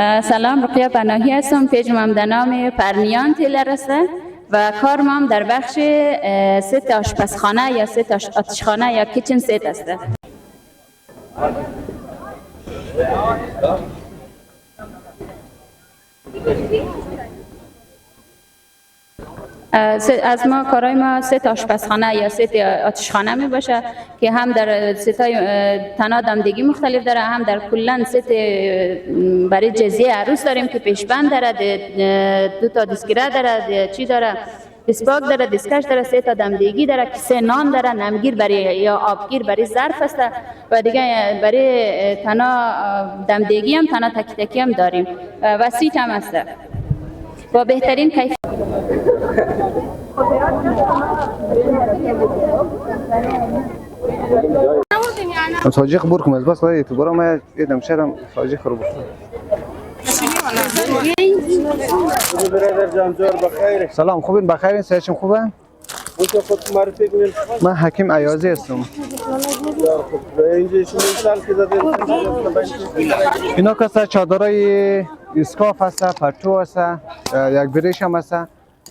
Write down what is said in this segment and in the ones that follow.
سلام، رقیه پناهی هستم. پیجم هم در نام پرنیان تیلر است و کارم هم در بخش ست آشپزخانه یا ست آتشخانه یا کیچن ست است. از ما کارای ما ست آشپزخانه یا ست آتشخانه می باشه که هم در ستای تناد هم دیگه مختلف داره، هم در کلن ست برای جزیه عروس داریم که پیشبند داره، دو تا دستگیره داره، چی داره، دستباگ داره، دستکش داره، سه تا دمدیگی داره، کیسه نان داره، نمگیر برای یا آبگیر برای ظرف است و دیگه برای تنا دمدیگی هم تنا تکی تکی هم داریم و سیت هم است با بهترین کیفیت. صاجق بركم از بس وای تو برام یدم شدم صاجق رو بخورم. سلام، خوبین؟ بخیرین؟ صحتشون خوبه؟ خود معرفی کنید. من حکیم عیازی هستم. اینجا شما سال که زدین اینا کسا چادرای اسکاف هست، پرتو هست، یک بریش هم هست،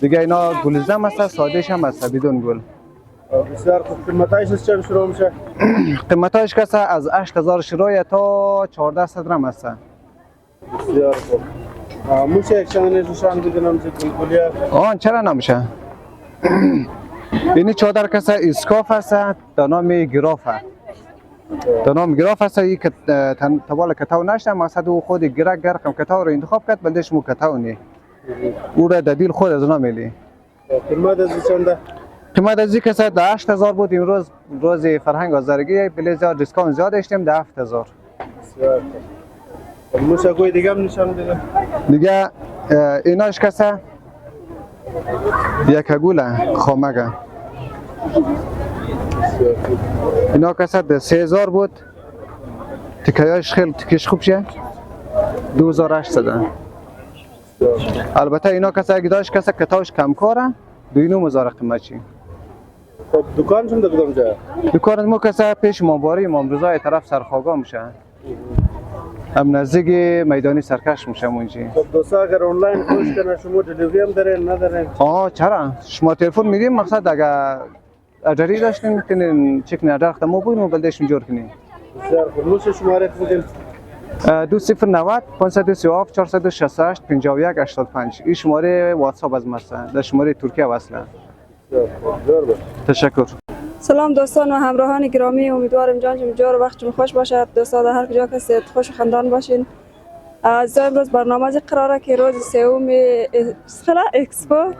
دیگه اینا گلزم هست، سادهش هم هست بدون گل. بسیار خوب. قیمتایش از چند شروع میشه؟ قیمتایش کسا از 8000 شروع تا 1400 درم هست. بسیار خوب. میشه یک چند نشان بدونم چه گلگلیه؟ چرا نمیشه؟ اینی چادر کسا اسکاف هست، به نام گرافه. به نام گراف هست، یک تبال کتاو نشته، مقصد او خود گرکم کتاو رو انتخاب کرد، بلدش مو کتاو نی. او را دبیل خود از نام میلی. قیمت از چنده؟ قیمت از کسا 8000 بود. امروز روز فرهنگ آذرگی بلیز دیسکاونت زیاد داشتیم 7000. بسیار خوب. میشه کوئی دیگه هم نشان بدم؟ دیگه ایناش کسا یک گوله خامگه. اینا کسا 3000 بود. تکایش خیلی تکیش خوب شه 2800. البته اینا کسا اگه داشت کسا کتاوش کم کاره 29,000 قیمت چی. خب دکانشون در کدام جا؟ دکان ما کسا پیش امامباری امام رضا طرف سرخاگاه میشه، هم نزدیک میدانی سرکش میشه اونجا. خب دوستا اگر آنلاین خواهش کنه شما دلیوری هم دارین ندارین؟ چرا؟ شما تلفن میدیم، مقصد اگر اداری داشتین کنین چک نداره ما بگیم بلدشون جور کنین. بسیار خوب. میشه شماره بودین؟ 2090 537 468 51 85. این شماره واتساپ از ماست، در شماره ترکیه وصله. تشکر. سلام دوستان و همراهان گرامی، امیدوارم جان جور و وقتتون خوش باشد. دوستان در هر کجا که هستید خوش و خندان باشین. از امروز برنامه قراره که روز سوم اکسپو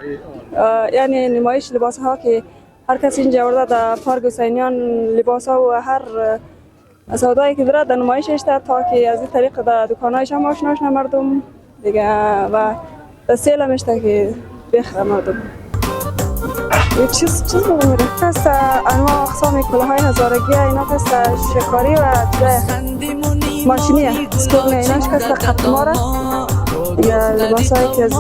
یعنی نمایش لباس ها که هر کسی اینجا ورده در پارک حسینیان لباس ها و هر سودایی که داره در نمایش اشته تا که از این طریق در دکانایش هم آشنا شن مردم دیگه و در سیل هم اشته که بخره مردم. چیز بگم میره کست انواع اقسام کلاهای هزارگی اینا کست شکاری و ماشینیه سکورنه ایناش کست قطماره یا لباس هایی که از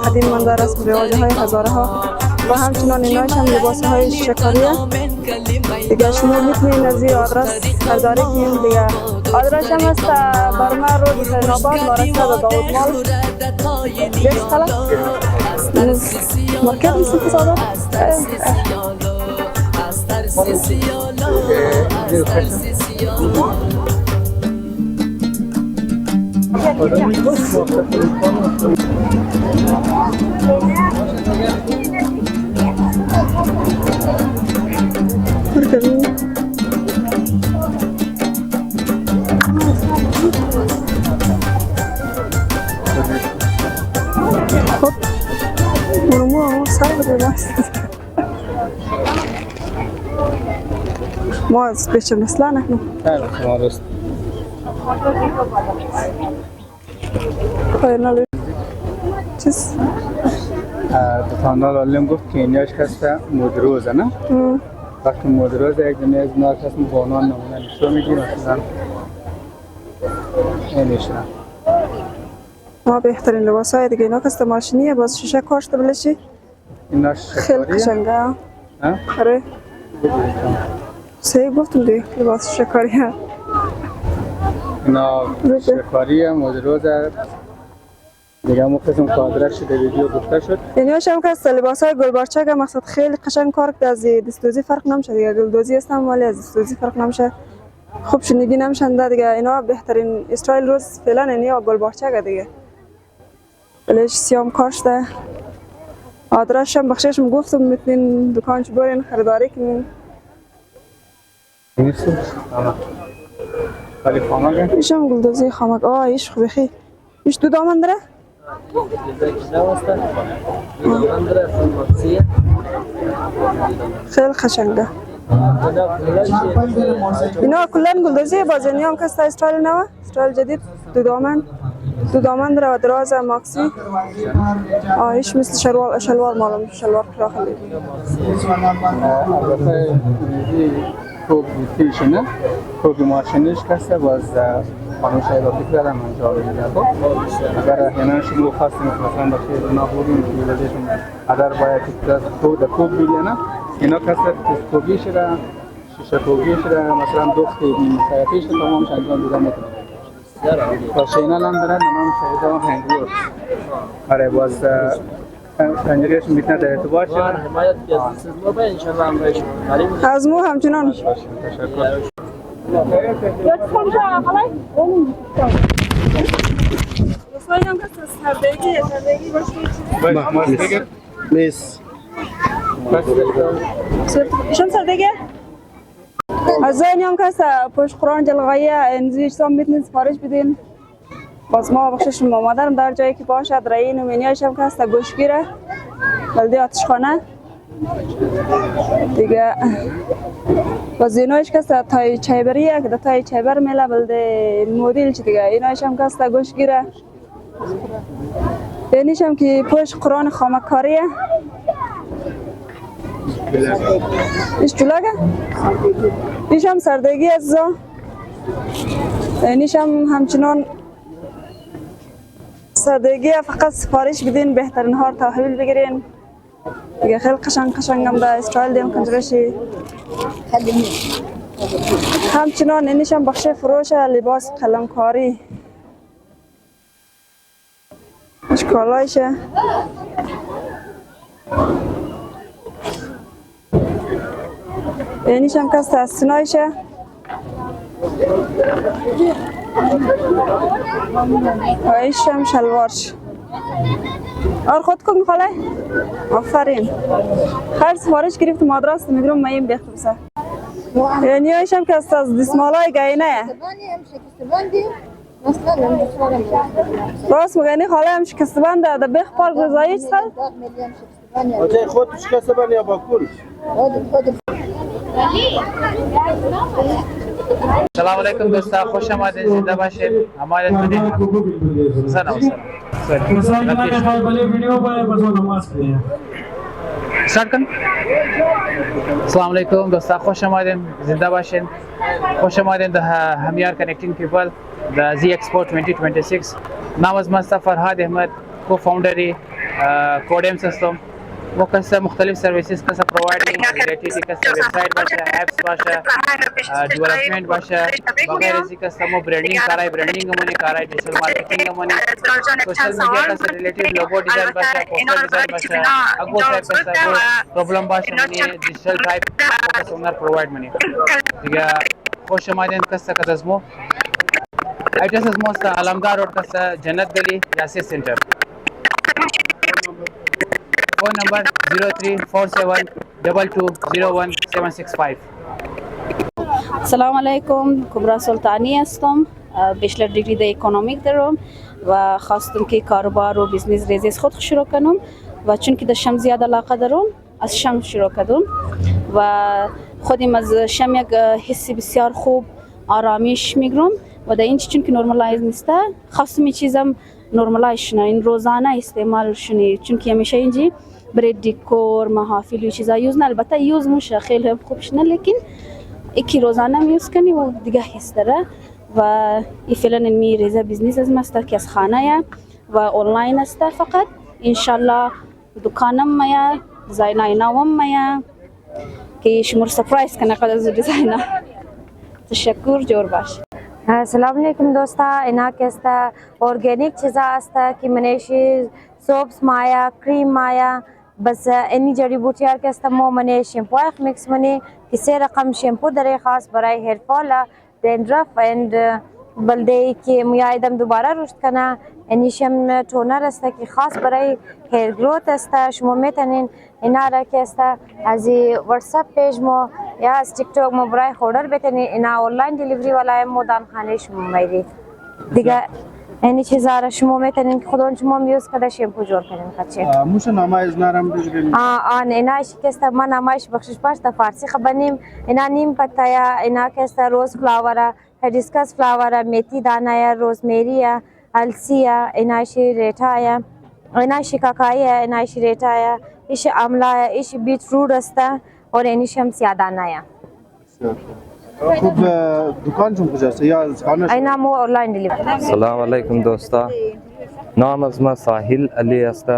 قدیم من در رسم رواجه های هزاره ها و همچنان ایناش هم لباس های شکاریه دیگه. شما میتونین از این آدرس خریداری کنین دیگه. آدرس هم هست برمه رو حسین آباد مارکت داودمال بیس خلا مارکت میسی که ساده خب مرمو صعب ما از پیش مثلا نحن خیلی چیز دکاندار علم گفت که اینیاش کسته مدروزه نه؟ وقتی مدروزه یک دنیا از نار کسی بانان نمونه نشو میگی مثلا اینیش نه ما بهترین لباس های دیگه اینا کسته ماشینیه باز شیشه کاشته بلشی ایناش خیلی قشنگه. آره سه گفتم دیگه لباس شکاریه اینا شکاریه مدروزه دیگه همون قسم کادرش شده ویدیو گفته شد. ایناش هم که از لباسای گلبارچه که مقصد خیلی قشنگ کار کرده، از دستوزی فرق نمیشه دیگه. گلدوزی هستم ولی از دستوزی فرق نمیشه، خوب شنیدی نمیشن دیگه. اینا بهترین استایل روز فعلا اینیا گلبارچه دیگه. بلش سیام کارش ده. آدرسش هم بخشش گفتم میتونین دکانش برین خریداری کنین. نیست؟ خالی خامگه؟ ایشم گلدوزی خامک. ایش خوبی خی. ایش دو دامن داره؟ خیلی قشنگه. اینا کلن گلدوزی بازنی هم که استایل نوا، استایل جدید دو دامن داره و دراز ماکسی. ایش مثل شلوار مالم، شلوار داخلی. البته خوب بیشتره، خوب ماشینش کسته باز خانوش ایرادی کردم انجام میده. اگر احیانا شما خواستید مثلا بخیر نبودین که ولشون اگر باید تو خوب بیلنه اینا کسته خوبی شده شیشه خوبی شده مثلا دوست مسافرش تمامش انجام دیده میتونه. و شینال هم دارن تمام شده و هنگور. آره باز پنجرهش میتونه در ارتباط شه. حمایت از ما به ان شاء الله هم بهش از مو همچنان. تشکر. رسوایی که سردگی باشه. نیست. شم سردگی؟ از این هم که پشت قرآن جلغایه انزیش سام میتونید سفارش بدین. باز ما بخشش مادرم در جایی که باشد رایی نومینیاش هم که هست گوشگیره بلده آتشخانه دیگه. باز اینایش که هست تای چایبریه که تای چایبر میله بلده مدیل چی دیگه. اینایش هم که هست گوشگیره. اینیش هم که پشت قرآن خامکاریه. ایش جلوگه؟ ایش هم سردگی از زا. اینیش هم همچنان سردگی فقط سفارش بدین بهترین ها رو تحویل بگیرین دیگه. خیلی قشنگ هم ده استایل دیم کنجرشی. همچنان اینیش هم بخش فروش لباس قلمکاری اشکالایشه. اینیش هم که استثنایشه. و ایش هم شلوارش. خود کن خاله؟ آفرین. خیر سفارش گرفت مادراست میگرم مایم بیخت بسه. یعنی ایش هم که از دسمالای گاینه. راست مگنی خاله هم شکست بنده ده بیخ پار غذایی چه سال؟ آجای خود شکست بند یا با کل؟ سلام علیکم دوستا، خوش آمدید، زنده باشید. حمایت کنید. سلام. स्टार्ट कर। अस्सलाम वालेकुम दोस्तों, खुश आमदीद, जिंदा बाशिन, खुश आमदीद हम यार कनेक्टिंग पीपल द जी एक्सपो 2026 नाम अज मस्ता फरहाद अहमद को फाउंडर कोडेम सिस्टम वो कैसे मुख्तलिफ सर्विसेज कैसे प्रोवाइड रिलेटेड कैसे वेबसाइट बाशा एप्स बाशा डेवलपमेंट बाशा वगैरह जी कैसे मो ब्रांडिंग मने कराय डिजिटल मार्केटिंग मने सोशल मीडिया कैसे रिलेटेड लोगो डिजाइन बाशा पोस्टर डिजाइन बाशा अगो टाइप कैसे प्रॉब्लम बाशा मने डिजिटल टाइप कैसे ओनर प्रोवाइड मने ठीक है। खुश आमदीद कैसे कदमो एड्रेस इज मोस्ट अलमदार रोड कैसे जन्नत गली Yasir centre. Phone number 034722016765। سلام علیکم، کبرا سلطانی هستم. بیشتر دیگری در اکونومیک دارم و خواستم که کاروبار و بیزنس ریزیز خود شروع کنم و چون که داشتم زیاد علاقه دارم از شم شروع کردم و خودم از شم یک حسی بسیار خوب آرامیش میگیرم و در این چون که نرمالایز نیسته خواستم این چیزم نرمالایز شنه، این روزانه استعمال شنه، چون که همیشه اینجی برای دیکور محافل و چیزا یوز نه، البته یوز میشه خیلی خوب شنه، لیکن یکی روزانه میوز کنی و دیگه حس داره و این فعلا این ریزه بیزنس از ماست که از خانه و آنلاین است فقط. انشالله دکانم میا دیزاینای نوام میا که شمور سپرایز کنه قد از دیزاینا. تشکر، جور باش. السلام علیکم دوستا. اینا که است ارگانیک چیزا است که منیشی سوپس مایا کریم مایا بس اینی جڑی بوٹیار که است مو منی شیمپو اخ میکس منی که سه رقم شیمپو داره خاص برای هیر فال دندرف اند بلده که میایدم دوباره رشد کنه. اینیشم تونر است که خاص برای هیر گروت است. شما میتونین اینا را که است از واتساپ پیج مو یا از تیک توک مو برای خوردر بتونین. اینا آنلاین دیلیوری والا مودان خانه شما میری دیگه. اینی چیزا را شما میتونین که خودتون شما میوز کده شیمپو جور کنین خچه. موش نمایش نرم بگیرین. آن اینا که است من نمایش بخشش باش تا فارسی خبرنیم. اینا نیم پتایا، اینا که است روز فلاور، هیبیسکس فلاور، میتی دانه، روزمری، السیا، ایناشی ریتایا، ایناشی کاکایا، ایناشی ریتایا، ایش آملا، ایش بیتروت است و اینیش هم سیادانه. خوب دکانتون کجاست یا خانه؟ اینا مو آنلاین دیلیوری. سلام علیکم دوستا. نام از ما ساحل علی است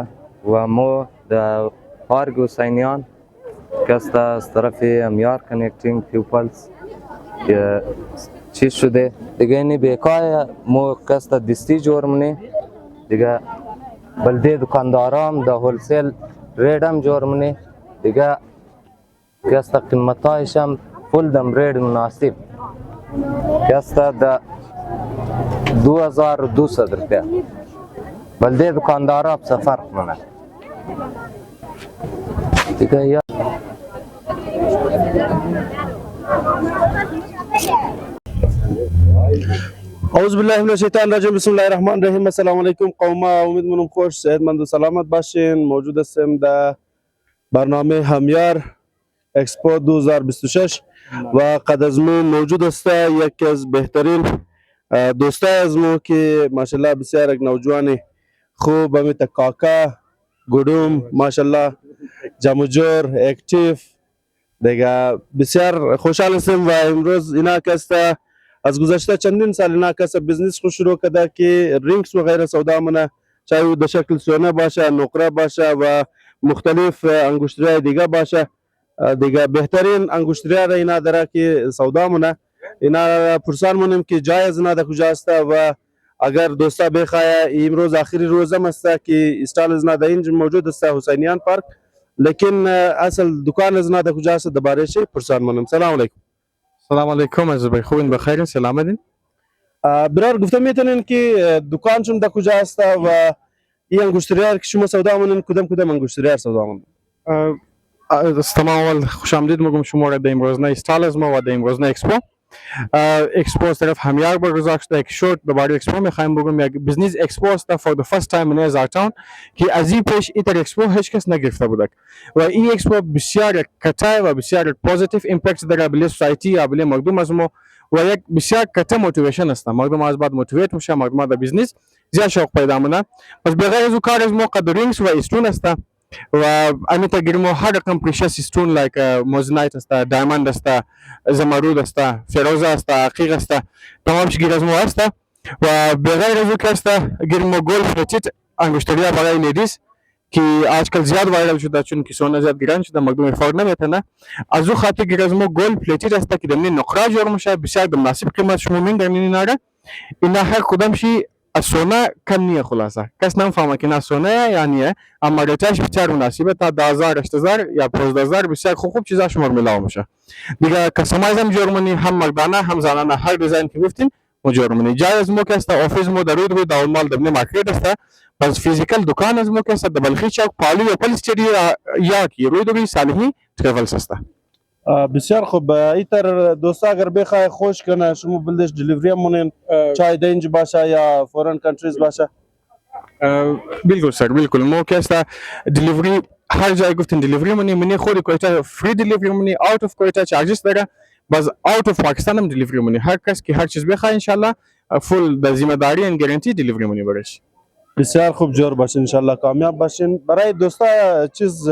و مو در پارک حسینیان که است از طرف امیار کنکتینگ پیپلز چیز شده دیگه. اینی بیکای مو که است دستی جور منی دیگه. بلده دکاندارام در هولسیل ریت هم جور منی دیگه که است قیمتایش هم فول دم ریت مناسب که است در 2200 روپیه. بلده دکاندارا بس فرق منه دیگه. یا اعوذ بالله من الشیطان الرجیم. بسم الله الرحمن الرحیم. السلام علیکم قوما. امید منم خوش صحتمند و سلامت باشین. موجود هستم در برنامه همیار اکسپو 2026 و قد از مو موجود است یکی از بهترین دوستای از مو که ماشاءالله بسیار یک نوجوان خوب امیت کاکا گودوم ماشاءالله جمجور اکتیو دیگه. بسیار خوشحال هستم و امروز اینا که است از گذشته چندین سال اینا که است بزنس خود شروع کرده که رینگز و غیره سودا منه، چاهی به شکل سونه باشه، نقره باشه و مختلف انگشتری دیگه باشه دیگه. بهترین انگشتری را اینا داره که سودا منه. اینا پرسان منیم که جای از اینا در کجا است و اگر دوستا بخواه امروز آخری روز هم است که استال از اینا در اینجا موجود است حسینیان پارک، لیکن اصل دکان از اینا در کجا است درباره چی پرسان منیم. سلام علیکم. سلام علیکم. از بخیر خوبین بخیرین سلامتین. برار گفته میتونین که دکانشون در کجا است و این انگشتریار که شما سودا منین کدام انگشتریار سودا منین؟ از تمام اول خوش آمدید میگم شما را در امروزنه استال از ما و در امروزنه اکسپو. اکسپو از طرف همیار برگزار شده. یک شورت درباره اکسپو میخوایم بگم. یک بزنس اکسپو است فور the first time in هزارتاون که از این پیش این اکسپو هیچ کس نگرفته بوده و این اکسپو بسیار کتای و بسیار پوزیتیو امپکت داره بله سوسایتی یا بله مردم از ما و یک بسیار کته موتیویشن است. مردم از بعد موتیویت میشه، مردم در بیزنس زیاد شوق پیدا میکنه. پس بغیر از کار از ما قدرینگز و استون است و امیتا گیرمو هر رقم پریشس استون لایک موزنایت است، دایموند است، زمرود است، فیروزه است، عقیق است، تمامش گیر از ما است. و بغیر از که است گیرمو گولف پلیتد انگشتری برای لیدیز که آجکل زیاد وایرال شده چون که سونا زیاد گران شده مردم افورد نمیتونه. از او خاطر گیر از ما گولف پلیتد است که دمنی نقره جور میشه بسیار به مناسب قیمت شما میندرین اینا هر کدامشی از سونا کم نیه. خلاصه کس نمیفهمه که نه سونا یعنی اما ریتش بسیار مناسبه تا 10000 8000 یا 15000 بسیار خوب چیزا شما میلاو میشه دیگه. کستمایز هم جور منی هم مردانه هم زنانه هر دیزاین که گفتین جور منی. جای از مو که است آفیس مو درود و داول مال دبنی مارکت است. پس فیزیکال دکان از مو که است در بلخی چوک پالی و پل استری یا کی روی دوی صالحی ترافلز است. بسیار خوب. ایتر دوستا اگر بخواه خوش کنه شما بلدش دیلیوری مونین چای دنج باشه یا فورن کنتریز باشه؟ بالکل سر بالکل. مو که است دیلیوری هر جای گفتین دیلیوری منی خود کویتا فری دیلیوری منی اوت اف کویتا چارجز داره باز اوت اف پاکستان هم دیلیوری منی. هر کس که هر چیز بخواه ان شاء الله فول د ذمہ داری ان گارانتی دیلیوری منی برش. بسیار خوب جور باشین ان شاء الله کامیاب باشین. برای دوستا چیز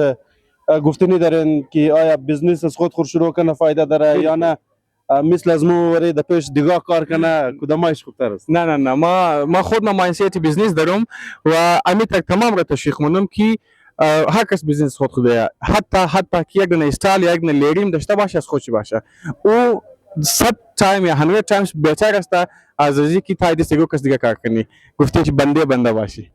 گفتنی دارین که آیا بیزنس از خود شروع کنه فایده داره یا نه مثل از مو وری د پیش دیگه کار کنه کدامش خوبتر است؟ نه ما خود مایندست بیزنس دارم و امیت تمام را تشویق منم که هر کس بیزنس خود خوبه حتی که یک دونه استال یا یک دونه لیریم داشته باشه از خودش باشه او 100 टाइम या 100 टाइम्स बेहतर असता आज की था इथे सगळं कस दिगा कारकनी गुफ्ते बंदे बंदा बाशी